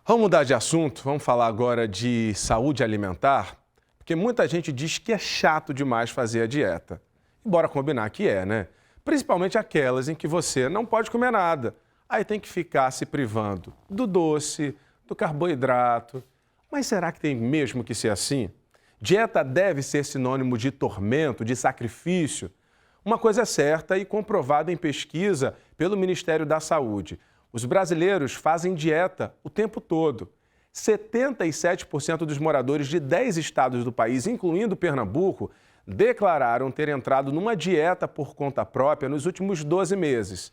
Vamos mudar de assunto, vamos falar agora de saúde alimentar, porque muita gente diz que é chato demais fazer a dieta. E bora combinar que é, né? Principalmente aquelas em que você não pode comer nada. Aí tem que ficar se privando do doce, do carboidrato. Mas será que tem mesmo que ser assim? Dieta deve ser sinônimo de tormento, de sacrifício? Uma coisa é certa e comprovada em pesquisa pelo Ministério da Saúde. Os brasileiros fazem dieta o tempo todo. 77% dos moradores de 10 estados do país, incluindo Pernambuco, declararam ter entrado numa dieta por conta própria nos últimos 12 meses.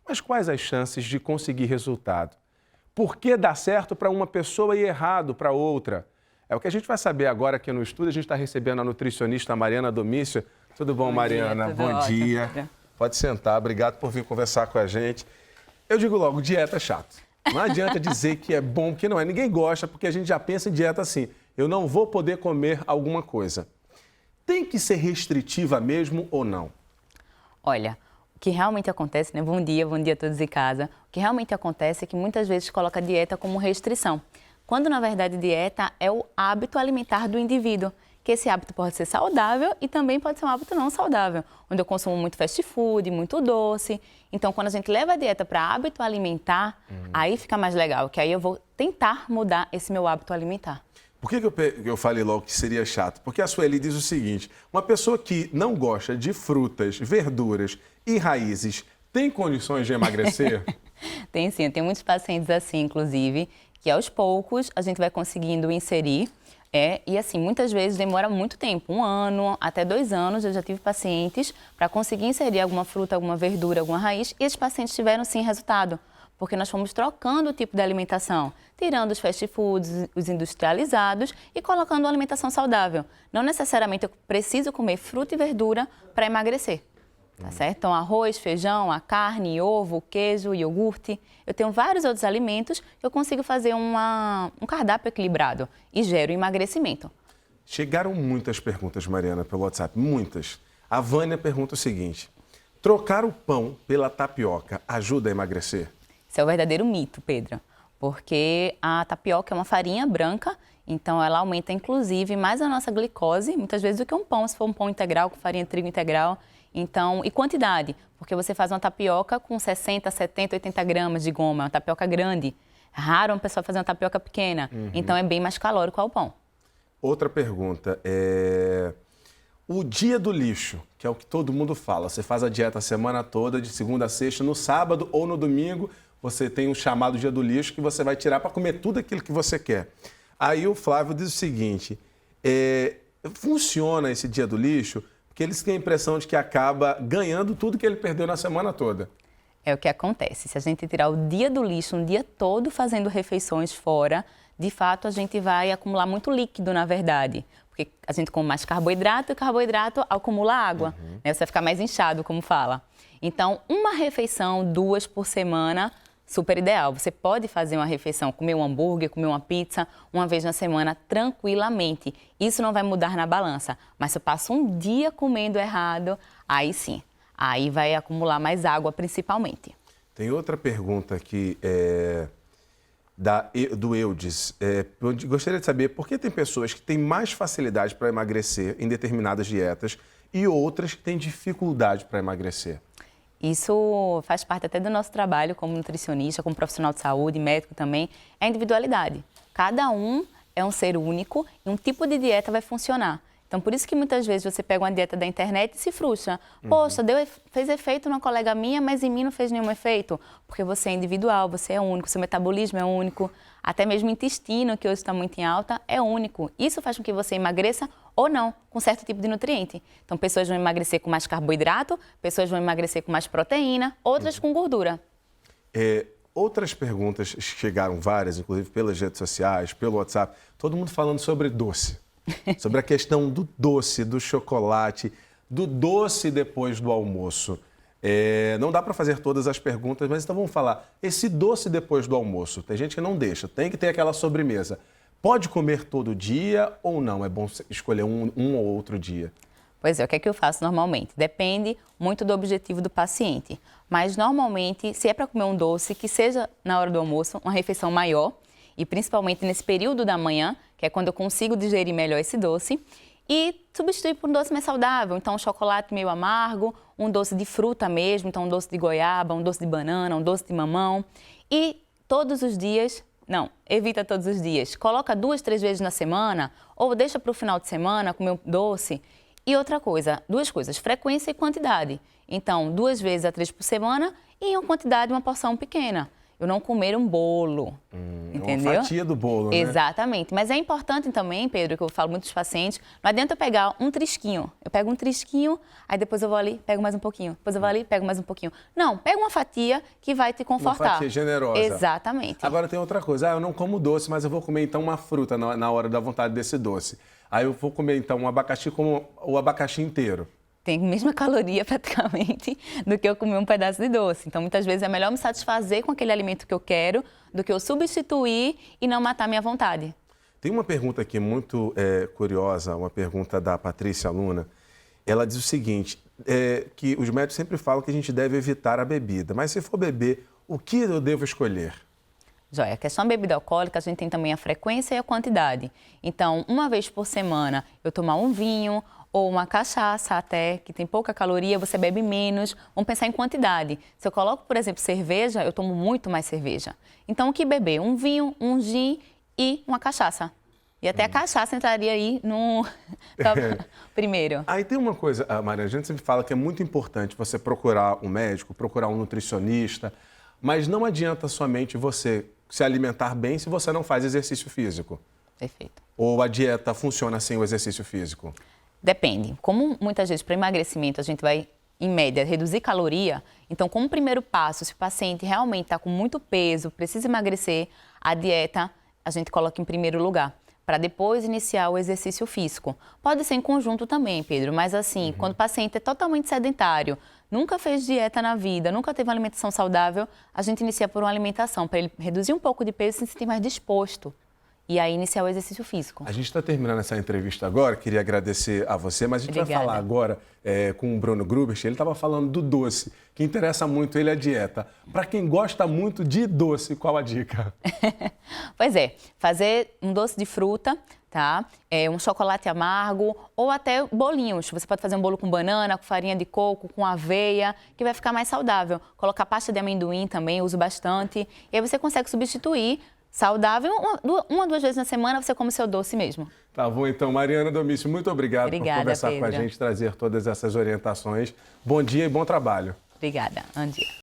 Mas quais as chances de conseguir resultado? Por que dá certo para uma pessoa e errado para outra? É o que a gente vai saber agora aqui no estúdio. A gente está recebendo a nutricionista Mariana Domício. Tudo bom, Mariana? Bom dia. Pode sentar. Obrigado por vir conversar com a gente. Eu digo logo, dieta é chato. Não adianta dizer que é bom, porque não é. Ninguém gosta, porque a gente já pensa em dieta assim. Eu não vou poder comer alguma coisa. Tem que ser restritiva mesmo ou não? Olha, o que realmente acontece, né? Bom dia a todos em casa. O que realmente acontece é que muitas vezes coloca a dieta como restrição. Quando, na verdade, dieta é o hábito alimentar do indivíduo. Que esse hábito pode ser saudável e também pode ser um hábito não saudável, onde eu consumo muito fast food, muito doce. Então, quando a gente leva a dieta para hábito alimentar, aí fica mais legal, que aí eu vou tentar mudar esse meu hábito alimentar. Por que eu falei logo que seria chato? Porque a Sueli diz o seguinte, uma pessoa que não gosta de frutas, verduras e raízes, tem condições de emagrecer? Tem sim, tem muitos pacientes assim, inclusive, que aos poucos a gente vai conseguindo inserir. E assim, muitas vezes demora muito tempo, 1 ano até 2 anos, eu já tive pacientes para conseguir inserir alguma fruta, alguma verdura, alguma raiz, e esses pacientes tiveram sim resultado, porque nós fomos trocando o tipo de alimentação, tirando os fast foods, os industrializados e colocando uma alimentação saudável. Não necessariamente eu preciso comer fruta e verdura para emagrecer. Tá certo? Então, arroz, feijão, a carne, ovo, queijo, iogurte. Eu tenho vários outros alimentos que eu consigo fazer um cardápio equilibrado e gero emagrecimento. Chegaram muitas perguntas, Mariana, pelo WhatsApp, muitas. A Vânia pergunta o seguinte, trocar o pão pela tapioca ajuda a emagrecer? Isso é o verdadeiro mito, Pedro, porque a tapioca é uma farinha branca, então ela aumenta, inclusive, mais a nossa glicose, muitas vezes, do que um pão, se for um pão integral, com farinha de trigo integral. Então, e quantidade, porque você faz uma tapioca com 60, 70, 80 gramas de goma, uma tapioca grande. É raro uma pessoa fazer uma tapioca pequena, então é bem mais calórico ao pão. Outra pergunta, o dia do lixo, que é o que todo mundo fala, você faz a dieta a semana toda, de segunda a sexta, no sábado ou no domingo, você tem um chamado dia do lixo que você vai tirar para comer tudo aquilo que você quer. Aí o Flávio diz o seguinte, funciona esse dia do lixo? Porque eles têm a impressão de que acaba ganhando tudo que ele perdeu na semana toda. É o que acontece. Se a gente tirar o dia do lixo, um dia todo fazendo refeições fora, de fato a gente vai acumular muito líquido, na verdade. Porque a gente come mais carboidrato e o carboidrato acumula água. Né? Você vai ficar mais inchado, como fala. Então, uma refeição, 2 por semana, super ideal. Você pode fazer uma refeição, comer um hambúrguer, comer uma pizza, uma vez na semana, tranquilamente. Isso não vai mudar na balança. Mas se eu passo um dia comendo errado, aí sim. Aí vai acumular mais água, principalmente. Tem outra pergunta aqui do Eudes. Eu gostaria de saber por que tem pessoas que têm mais facilidade para emagrecer em determinadas dietas e outras que têm dificuldade para emagrecer. Isso faz parte até do nosso trabalho como nutricionista, como profissional de saúde, médico também, é a individualidade. Cada um é um ser único e um tipo de dieta vai funcionar. Então, por isso que muitas vezes você pega uma dieta da internet e se frustra. Poxa, fez efeito numa colega minha, mas em mim não fez nenhum efeito. Porque você é individual, você é único, seu metabolismo é único. Até mesmo o intestino, que hoje está muito em alta, é único. Isso faz com que você emagreça ou não, com certo tipo de nutriente. Então, pessoas vão emagrecer com mais carboidrato, pessoas vão emagrecer com mais proteína, outras com gordura. Outras perguntas chegaram várias, inclusive pelas redes sociais, pelo WhatsApp, todo mundo falando sobre doce. Sobre a questão do doce, do chocolate, do doce depois do almoço. Não dá para fazer todas as perguntas, mas então vamos falar. Esse doce depois do almoço, tem gente que não deixa, tem que ter aquela sobremesa. Pode comer todo dia ou não? É bom escolher um ou outro dia? Pois é, o que é que eu faço normalmente? Depende muito do objetivo do paciente. Mas normalmente, se é para comer um doce, que seja na hora do almoço, uma refeição maior. e principalmente nesse período da manhã, que é quando eu consigo digerir melhor esse doce, e substituir por um doce mais saudável. Então, um chocolate meio amargo, um doce de fruta mesmo, então um doce de goiaba, um doce de banana, um doce de mamão. E todos os dias, não, evita todos os dias. Coloca 2, 3 vezes na semana ou deixa para o final de semana comer um doce. E outra coisa, 2 coisas, frequência e quantidade. Então, 2 vezes a 3 por semana e em uma quantidade, uma porção pequena. Eu não comer um bolo, entendeu? Uma fatia do bolo, né? Exatamente. Mas é importante também, Pedro, que eu falo muito dos pacientes, não adianta eu pegar um trisquinho. Eu pego um trisquinho, aí depois eu vou ali, pego mais um pouquinho. Depois eu vou ali, pego mais um pouquinho. Não, pega uma fatia que vai te confortar. Uma fatia generosa. Exatamente. Agora tem outra coisa. Eu não como doce, mas eu vou comer então uma fruta na hora da vontade desse doce. Aí eu vou comer então um abacaxi como o abacaxi inteiro. Tem a mesma caloria praticamente do que eu comer um pedaço de doce. Então, muitas vezes é melhor me satisfazer com aquele alimento que eu quero do que eu substituir e não matar minha vontade. Tem uma pergunta aqui muito curiosa, uma pergunta da Patrícia, aluna. Ela diz o seguinte, que os médicos sempre falam que a gente deve evitar a bebida, mas se for beber, o que eu devo escolher? Joia, a questão da bebida alcoólica, a gente tem também a frequência e a quantidade. Então, uma vez por semana, eu tomar um vinho ou uma cachaça até, que tem pouca caloria, você bebe menos. Vamos pensar em quantidade. Se eu coloco, por exemplo, cerveja, eu tomo muito mais cerveja. Então, o que beber? Um vinho, um gin e uma cachaça. E até a cachaça entraria aí no primeiro. Aí tem uma coisa, Maria, a gente sempre fala que é muito importante você procurar um médico, procurar um nutricionista, mas não adianta somente você se alimentar bem se você não faz exercício físico. Perfeito. Ou a dieta funciona sem o exercício físico? Depende. Como muitas vezes para emagrecimento a gente vai, em média, reduzir caloria, então como primeiro passo, se o paciente realmente está com muito peso, precisa emagrecer, a dieta a gente coloca em primeiro lugar, para depois iniciar o exercício físico. Pode ser em conjunto também, Pedro, mas assim, quando o paciente é totalmente sedentário, nunca fez dieta na vida, nunca teve uma alimentação saudável, a gente inicia por uma alimentação, para ele reduzir um pouco de peso e se sentir mais disposto. E aí iniciar o exercício físico. A gente está terminando essa entrevista agora, queria agradecer a você, mas a gente vai falar agora com o Bruno Grubert. Ele estava falando do doce, que interessa muito ele a dieta. Para quem gosta muito de doce, qual a dica? Pois é, fazer um doce de fruta, tá? Um chocolate amargo ou até bolinhos. Você pode fazer um bolo com banana, com farinha de coco, com aveia, que vai ficar mais saudável. Colocar pasta de amendoim também, uso bastante. E aí você consegue substituir saudável, uma, 2 vezes na semana você come seu doce mesmo. Tá bom, então. Mariana Domício, muito obrigado por conversar Pedro. com a gente, trazer todas essas orientações. Bom dia e bom trabalho. Obrigada, bom dia.